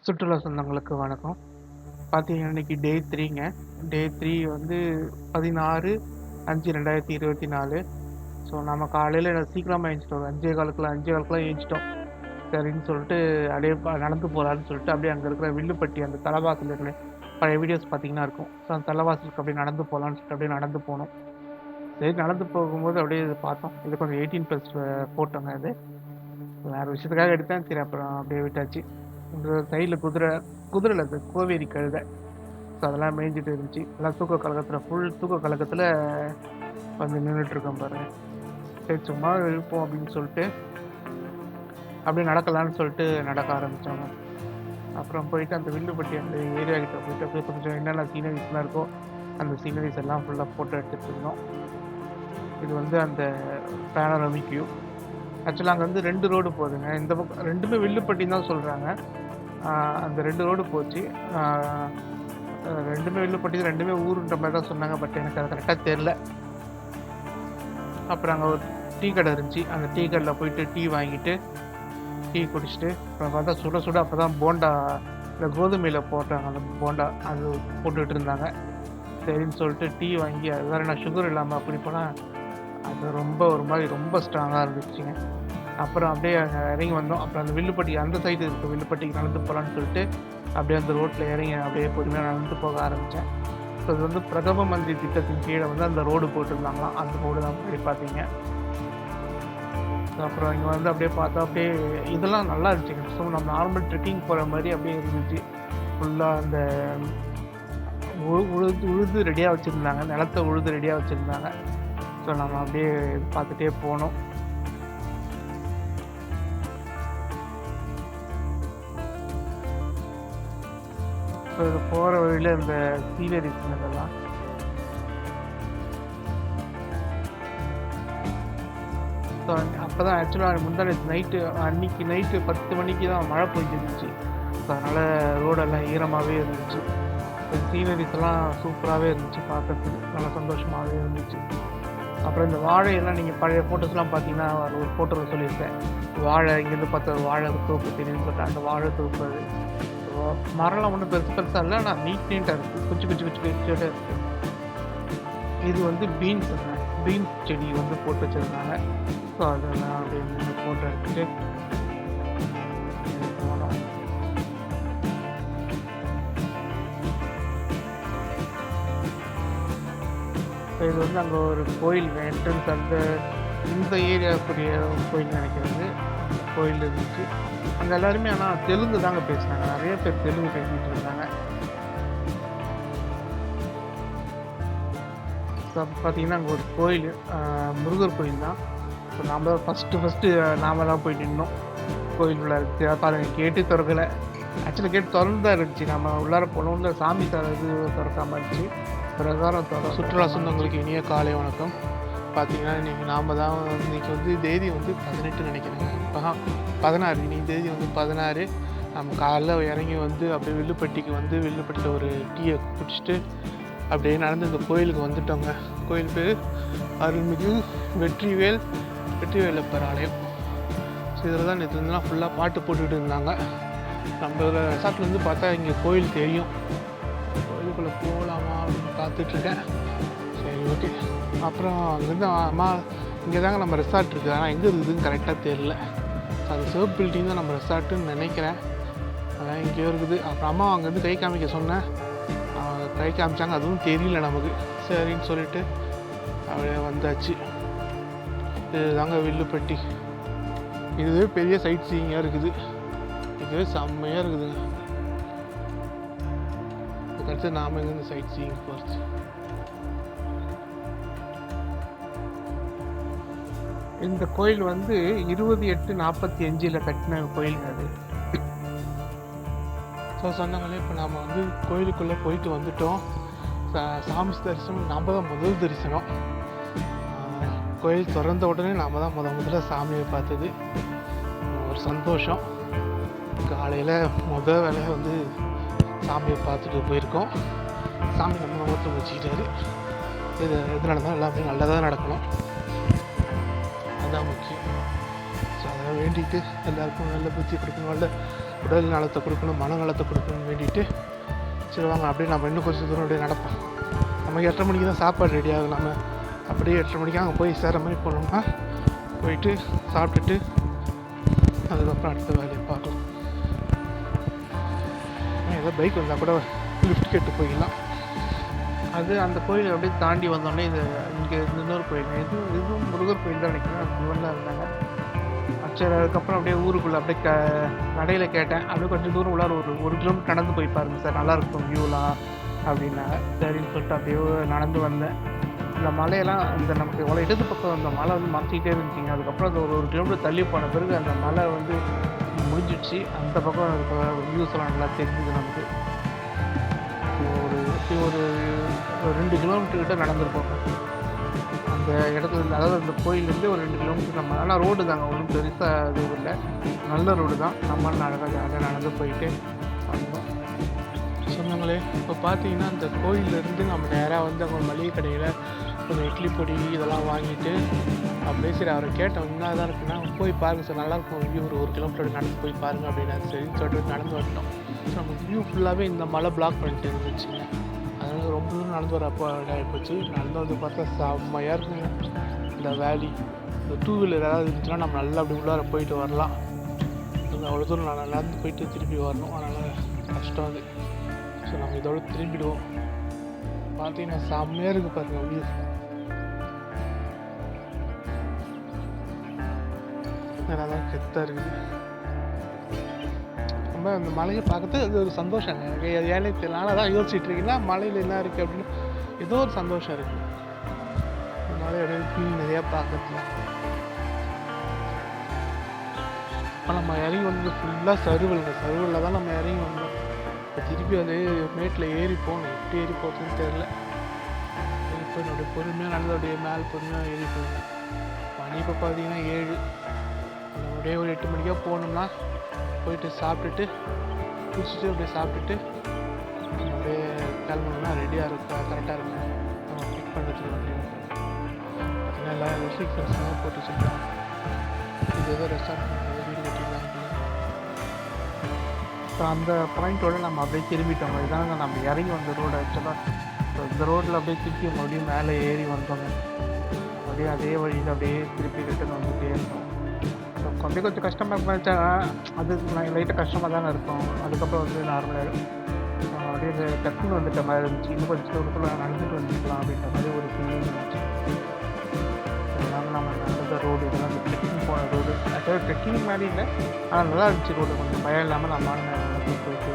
சுற்றுலா சொந்தங்களுக்கு வணக்கம். பார்த்தீங்கன்னா இன்னைக்கு டே 3ங்க. டே 3 வந்து 16/5/2024. ஸோ நம்ம காலையில் சீக்கிரமாக எழுந்திச்சிட்டோம். 5:15 எழுந்திச்சிட்டோம். சரின்னு சொல்லிட்டு அப்படியே நடந்து போகலான்னு சொல்லிட்டு அப்படியே அங்கே இருக்கிற வில்லுப்பட்டி அந்த தலைவாசல் இருக்கிற பழைய வீடியோஸ் பார்த்தீங்கன்னா இருக்கும். ஸோ அந்த தலைவாசலுக்கு அப்படியே நடந்து போகலான்னு சொல்லிட்டு அப்படியே நடந்து போனோம். சரி நடந்து போகும்போது அப்படியே இது பார்த்தோம். இது கொஞ்சம் 18+ போட்டோங்க. அது வேறு விஷயத்துக்காக எடுத்தேன். சரி அப்புறம் அப்படியே விட்டாச்சு. இந்த சைடில் குதிரையில் அது கோவேரி கழுதை. ஸோ அதெல்லாம் மேய்ஞ்சிட்டு இருந்துச்சு. எல்லாம் தூக்க கலக்கத்தில் ஃபுல் தூக்க கலக்கத்தில் வந்து நின்றுட்டுருக்கோம் பாருங்க. சரி சும்மா இருப்போம் அப்படின்னு சொல்லிட்டு அப்படியே நடக்கலான்னு சொல்லிட்டு நடக்க ஆரம்பித்தோங்க. அப்புறம் போயிட்டு அந்த வில்லுப்பட்டி அந்த ஏரியா கிட்ட போயிட்டு அப்படியே கொஞ்சம் என்னென்ன சீனரிஸ்லாம் இருக்கோ அந்த சீனரிஸ் எல்லாம் ஃபுல்லாக ஃபோட்டோ எடுத்துகிட்டு இருந்தோம். இது வந்து அந்த பேனரமிக் வியூ. ஆக்சுவலாக அங்கே வந்து 2 ரோடு போகுதுங்க. இந்த பக்கம் 2மே வில்லுப்பட்டின்னு தான் சொல்கிறாங்க. அந்த 2 ரோடு போச்சு. 2மே வில்லுப்பட்டி 2மே ஊருன்ற மாதிரி தான் சொன்னாங்க. பட் எனக்கு அது கரெக்டாக தெரில. அப்புறம் அங்கே ஒரு டீ கடை இருந்துச்சு. அந்த டீ கடையில் போயிட்டு டீ வாங்கிட்டு டீ குடிச்சிட்டு அப்புறம் பார்த்தா சுட சுட அப்போ தான் போண்டா இந்த கோதுமையில் போட்டாங்க. அந்த போண்டா அது போட்டுட்டு இருந்தாங்க. சரின்னு சொல்லிட்டு டீ வாங்கி அது வேறு நான் சுகர் இல்லாமல் அப்படி போனால் அது ரொம்ப ஒரு மாதிரி ரொம்ப ஸ்ட்ராங்காக இருந்துச்சுங்க. அப்புறம் அப்படியே இறங்கி வந்தோம். அப்புறம் அந்த வில்லுப்பட்டி அந்த சைடு இருக்குது வில்லுப்பட்டிக்கு நடந்து போகலான்னு சொல்லிட்டு அப்படியே அந்த ரோட்டில் இறங்கி அப்படியே பொறுமையாக நடந்து போக ஆரம்பித்தேன். ஸோ இது வந்து பிரதம மந்திரி திட்டத்தின் கீழே வந்து அந்த ரோடு போட்டிருந்தாங்களாம். அந்த ரோடு தான் போய் பார்த்தீங்க. அப்புறம் இங்கே வந்து அப்படியே பார்த்தா அப்படியே இதெல்லாம் நல்லா இருந்துச்சுங்க. ஸோ நம்ம நார்மல் ட்ரெக்கிங் போகிற மாதிரி அப்படியே இருந்துச்சு. ஃபுல்லாக அந்த உழுது ரெடியாக வச்சுருந்தாங்க. நிலத்தை உழுது ரெடியாக வச்சுருந்தாங்க. ஸோ நம்ம அப்படியே பார்த்துட்டே போனோம். ஸோ இது போகிற வழியில் இந்த சீனரிஸ் இதெல்லாம் ஸோ அப்போ தான் ஆக்சுவலாக முந்தானே நைட்டு அன்றைக்கி நைட்டு 10 மணிக்கு தான் மழை பெய்ஞ்சிருந்துச்சு. ஸோ அதனால் ரோடெல்லாம் ஈரமாகவே இருந்துச்சு. சீனரிஸ் எல்லாம் சூப்பராகவே இருந்துச்சு. பார்க்கறதுக்கு நல்லா சந்தோஷமாகவே இருந்துச்சு. அப்புறம் இந்த வாழையெல்லாம் நீங்கள் பழைய ஃபோட்டோஸ்லாம் பார்த்தீங்கன்னா ஒரு ஃபோட்டோவில் சொல்லியிருக்கேன். வாழை இங்கேருந்து பார்த்தா வாழை தோப்பு தெரியும்னு சொல்லிட்டு அந்த வாழை தோப்பு அது மரம்லாம் ஒன்றும் பெருசாக இல்லை. ஆனால் நீட்டாக இருக்குது. குச்சி இருக்குது. இது வந்து பீன்ஸ் செடி வந்து போட்டு வச்சுருந்தாங்க. ஸோ அதெல்லாம் அப்படியே ஃபோட்டோ எடுத்துகிட்டு போனோம். ஸோ இது வந்து அங்கே ஒரு கோயில் என்ட்ரன்ஸ் அந்த இந்த ஏரியாவுக்குரிய கோயில் நினைக்கிறது கோயில் இருந்துச்சு. அங்கே எல்லாருமே ஆனால் தெலுங்கு தாங்க பேசினாங்க. நிறைய பேர் தெலுங்கு பேசிகிட்டு இருந்தாங்க. ஸோ அப்போ பார்த்தீங்கன்னா அங்கே ஒரு கோயில் முருகர் கோயில் தான். ஸோ நாம் தான் ஃபஸ்ட்டு நாம தான் போய் நின்னோம். கோயில் உள்ள பாருங்க கேட்டு திறக்கலை. ஆக்சுவலி கேட்டு திறந்து தான் இருந்துச்சு. நம்ம உள்ளார போனோம்ல சாமி இது திறக்காமல் இருந்துச்சு. பிரகாரம் சுற்றுலா சொந்தங்களுக்கு இனிய காலை வணக்கம். பார்த்தீங்கன்னா இன்றைக்கி நாம் தான் இன்றைக்கி வந்து தேதி வந்து 18 நினைக்கிறேங்க. இப்போ 16 இன்றைக்கி தேதி வந்து 16. நம்ம காலைல இறங்கி வந்து அப்படியே வில்லுப்பட்டியில் ஒரு டீயை குடிச்சிட்டு அப்படியே நடந்து இந்த கோயிலுக்கு வந்துட்டோங்க. கோயில் பேர் அருள்மிகு வெற்றிவேலப்பர் ஆலயம். ஸோ இதில் தான் நேற்று இருந்தெல்லாம் ஃபுல்லாக பாட்டு போட்டுக்கிட்டு இருந்தாங்க. நம்ம ரெசார்ட்லேருந்து பார்த்தா இங்கே கோயில் தெரியும். கோயிலுக்குள்ளே போகலாமா அப்படின்னு பார்த்துட்ருக்கேன். சரி ஓகே. அப்புறம் அங்கேருந்து அம்மா இங்கே தாங்க நம்ம ரெசார்ட் இருக்குது. ஆனால் எங்கே இருக்குதுன்னு கரெக்டாக தெரியல. அது சிவப்பு பில்டிங் தான் நம்ம ரெசார்ட்டுன்னு நினைக்கிறேன். அதான் இங்கேயோ இருக்குது. அப்புறம் அம்மா அங்கேருந்து கை காமிக்க சொன்னேன். கை காமிச்சாங்க. அதுவும் தெரியல நமக்கு. சரின்னு சொல்லிட்டு அப்படியே வந்தாச்சு. இதுதாங்க வில்லுப்பட்டி. இதுவே பெரிய சைட் சீயிங்காக இருக்குது. இதுவே செம்மையாக இருக்குதுங்க. அதுக்கடுத்து நாம் எங்கேருந்து சைட் சீயிங் போச்சு. இந்த கோயில் வந்து 2845 கட்டின கோயிலுங்க அது. ஸோ சொன்னாங்களே இப்போ நாம் வந்து கோயிலுக்குள்ளே போயிட்டு வந்துட்டோம். சாமி தரிசனம் நாம் தான் முதல் தரிசனம். கோயில் திறந்த உடனே நாம் தான் முதல்ல சாமியை பார்த்தது. ஒரு சந்தோஷம். காலையில் வேலையை வந்து சாமியை பார்த்துட்டு போயிருக்கோம். சாமி நம்ம ஓட்டு வச்சுக்கிட்டாரு. எது நடந்தாலும் எல்லாமே நல்லதாக நடக்கணும். அதுதான் முக்கியம். ஸோ அதை வேண்டிட்டு எல்லாருக்கும் நல்ல புத்தி கொடுக்கணும். நல்ல உடல் நலத்தை கொடுக்கணும், மன நலத்தை கொடுக்கணும்னு வேண்டிட்டு சரி வாங்க அப்படியே நம்ம இன்னும் கொஞ்சம் தூரம் அப்படியே நடப்போம். நமக்கு 8:30 மணிக்கு தான் சாப்பாடு ரெடி ஆகும். நம்ம அப்படியே 8:30 மணிக்கு அங்கே போய் சேர மாதிரி போனோம்னா போயிட்டு சாப்பிட்டுட்டு அதுக்கப்புறம் அடுத்த வேலையை பார்க்கலாம். ஏதோ பைக் வந்தால் கூட லிஃப்ட் கேட்டு போயிடலாம். அது அந்த கோயில் அப்படியே தாண்டி வந்தோடனே இது இங்கே இன்னொரு கோயில், இதுவும் முருகர் கோயில் தான் நினைக்கிறேன். முருகன்லாம் இருந்தாங்க. சரி அதுக்கப்புறம் அப்படியே ஊருக்குள்ளே அப்படியே கடையில் கேட்டேன். அப்படியே கொஞ்சம் தூரம் உள்ளார ஒரு கிலோமீட்டர் நடந்து போய் பாருங்க சார், நல்லாயிருக்கும் வியூலாம் அப்படின்னாங்க. சரின்னு சொல்லிட்டு அப்படியே நடந்து வந்தேன். இந்த மலையெல்லாம் இந்த நமக்கு இவ்வளோ இடது பக்கம் அந்த மலை வந்து மறைச்சிக்கிட்டே இருந்துச்சிங்க. அதுக்கப்புறம் அந்த ஒரு கிலோமீட்டர் தள்ளி போன பிறகு அந்த மலை வந்து முடிஞ்சிடுச்சு. அந்த பக்கம் இருக்க வியூஸ்லாம் நல்லா தெரிஞ்சுது நமக்கு. ஒரு 2 கிலோமீட்டர் கிட்ட நடந்திருப்போம் அந்த இடத்துல. அதாவது அந்த கோயிலேருந்து ஒரு 2 கிலோமீட்டர் நம்ம, ஆனால் ரோடு தாங்க, ஒன்றும் பெருசாக இது இல்லை, நல்ல ரோடு தான். நம்ம நடந்து போயிட்டு வந்தோம். சொன்னாங்களே இப்போ பார்த்தீங்கன்னா அந்த கோயிலேருந்து நம்ம நேராக வந்து அவங்க மளிகை கடையில் கொஞ்சம் இட்லி பொடி இதெல்லாம் வாங்கிட்டு அப்படியே சரி அவரை கேட்டோம் என்ன தான் இருக்குன்னா போய் பாருங்கள் சார் நல்லாயிருக்கும் வியூ, ஒரு கிலோமீட்டர் நடந்து போய் பாருங்கள் அப்படின்னா சரின்னு சொல்லிட்டு நடந்து வந்துட்டோம். ஸோ நமக்கு வியூ ஃபுல்லாகவே இந்த மலை பிளாக் பண்ணிட்டு இருந்துச்சுங்க. அதனால் ரொம்ப தூரம் நடந்து வர அப்போ ஆகிப்போச்சு. நடந்து வந்து பார்த்தா செம்மையாக இருக்குங்க இந்த வேலி. இந்த 2 வீலர் ஏதாவது இருந்துச்சுன்னா நம்ம நல்லா அப்படி உள்ளார போயிட்டு வரலாம். அவ்வளோ தூரம் நான் நடந்து போயிட்டு திருப்பி வரணும், அதனால் கஷ்டம் அது. ஸோ நம்ம இதோட திரும்பிடுவோம். பார்த்தீங்கன்னா செம்மையாக இருக்குது பாருங்கள் வியூ. நல்லா தான் கெத்தாக இருக்குது. ரொம்ப அந்த மலையை பார்க்கறது அது ஒரு சந்தோஷங்க. ஏழை தெரியல தான் யோசிச்சுட்டு இருக்கீங்கன்னா மலையில் என்ன இருக்குது அப்படின்னு ஏதோ ஒரு சந்தோஷம் இருக்குது. இந்த மலையோட ஃபீல் நிறையா பார்க்கறதுல. இப்போ நம்ம இறங்கி வந்து ஃபுல்லாக சருவலில் தான் நம்ம இறங்கி வந்தோம். இப்போ திருப்பி வந்து மேட்டில் ஏறி போகணும். எப்படி ஏறி போகிறதுன்னு தெரில. இப்போ என்னுடைய பொறுமையாக நல்லதுடைய மேல் பொறுமையாக ஏறி போயிருந்தேன். மணி இப்போ பார்த்தீங்கன்னா 7. அப்படியே ஒரு 8 மணிக்காக போகணும்னா போயிட்டு சாப்பிட்டுட்டு குடிச்சிட்டு அப்படியே சாப்பிட்டுட்டு அப்படியே கிளம்பணும்னா ரெடியாக இருக்கும், கரெக்டாக இருக்கும் நம்ம பிக் பண்ணுறதுக்கு. பார்த்தீங்கன்னா எல்லாம் ரெஸ்ட்ரிக்ஷன்ஸ்லாம் போட்டு வச்சுருக்கோம். இது ஏதோ ரெஸ்டாரண்ட் வீடு கட்டிடலாம். ஸோ அந்த பாயிண்ட்டோடு நம்ம அப்படியே திரும்பிட்டோம். இதுதாங்க நம்ம இறங்கி வந்த ரோடு ஆக்சுவலாக. ஸோ இந்த ரோட்டில் அப்படியே திருப்பி மறுபடியும் மேலே ஏறி வந்தோங்க. அப்படியே அதே வழியில் அப்படியே திருப்பி ரிட்டர்ன் வந்துகிட்டே இருந்தோம். ஸோ அப்படியே கொஞ்சம் கஷ்டமாக இருந்துச்சா, அது லைட்டாக கஷ்டமாக தானே இருக்கும். அதுக்கப்புறம் வந்து நார்மலாகிடும். அப்படியே இந்த டக்குன்னு வந்துட்ட மாதிரி இருந்துச்சு. இன்னும் கொஞ்சம் தூரத்தில் நடந்துட்டு வந்துக்கலாம் அப்படின்ற மாதிரி ஒரு ஃபீலிங் இருந்துச்சு. அதனால நம்ம நடந்த ரோடு இதெல்லாம் அந்த ட்ரெக்கிங் போன ரோடு. ஆக்சுவலாக ட்ரெக்கிங் மாதிரி இல்லை, ஆனால் நல்லா இருந்துச்சு ரோடு. கொஞ்சம் பயம் இல்லாமல் நம்ம நடந்து போயிட்டு